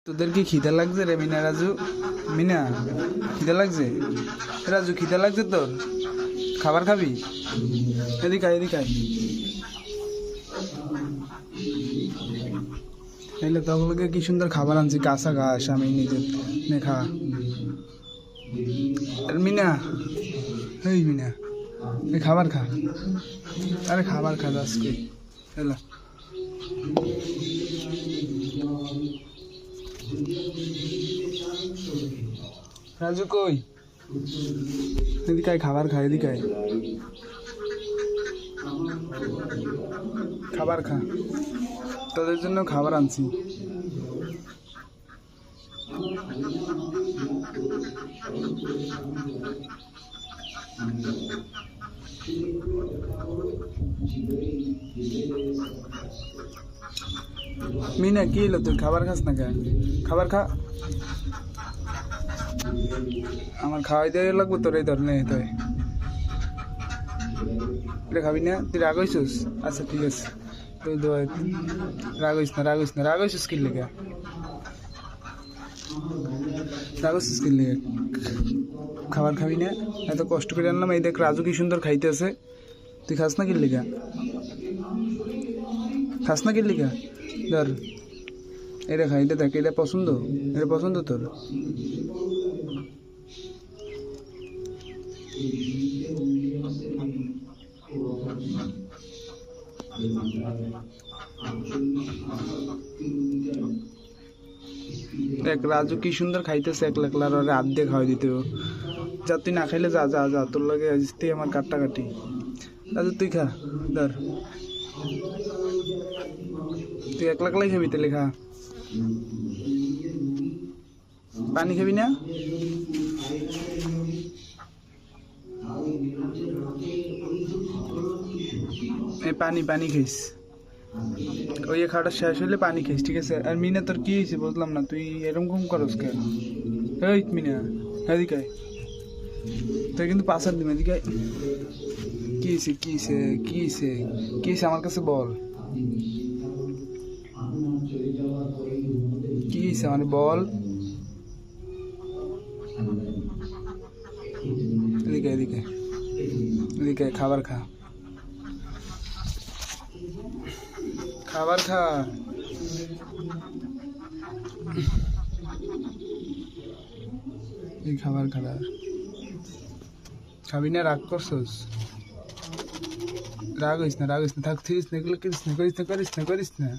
তোদের কি খিদে লাগছে রে মিনা? রাজু, মিনা, খিদে লাগছে? রাজু, খিদে লাগছে তোর? খাবার খাবি? এদিকে আয়, এদিকে আয়। এলে তগুলোকে কি সুন্দর খাবার আনছি, কাঁচা ঘাস আমি নিজে নে খা। মিনা, এই মিনা, এই খাবার খা। আরে খাবার খা আজকে। এলা রাজু কই? এদিকে আয়, খাবার খা, এদিকে আয়। খাবার খা, তোদের জন্য খাবার আনছি। মিনা, কি এলো তুই? খাবার খাস না কেন? খাবার খা। আমার খাওয়াই দিয়ে লাগবো তোর? এই ধর, নেই তাই এটা খাবি না? তুই রাগ হইছিস? আচ্ছা ঠিক আছে, তুই রাগ হইস না, রাগ হইস না। রাগ হইছিস কি লেগে? রাগ হইছিস কি লেগে? খাবার খাবি না? এত কষ্ট করে আনলাম, এই দেখ রাজু কি সুন্দর খাইতেছে। তুই খাস না কি লেগে? খাস না কি লেগে? ধর এটা খা, এটা দেখ, এটা পছন্দ? এটা পছন্দ তোর? দেখ রাজু কি সুন্দর খাইতেছে, একলা একলা, আর হাত দিয়ে খাওয়াই দিতে। যা, তুই না খাইলে যা যা যা, তোর লাগে আজতেই আমার কাটি। রাজু তুই খা, ধর। তুই একলা একলাই খাবি তাহলে খা। পানি খাবি না? এই পানি পানি খাইস, ওই খাওয়াটা শেষ হলে পানি খাইস, ঠিক আছে? আর মিনা তোর কি হয়েছে বুঝলাম না, তুই এরকম করস কেন? এই মিনা, এদিকে আয়। তুই কিন্তু পাশার দিবি, এদিকে আয়। কি হয়েছে, কি হয়েছে, কি হয়েছে, কি হয়েছে আমার কাছে বল। কি হয়েছে মানে বল। এদিকে এদিকে এদিকে, খাবার খা, খাবার খা। এই খাবার খাবার খাবি না? রাগ করছস? রাগ হইস না, রাগ হইস না, থাক, থিস না, এগুলো করিস না, করিস না, করিস না, করিস না।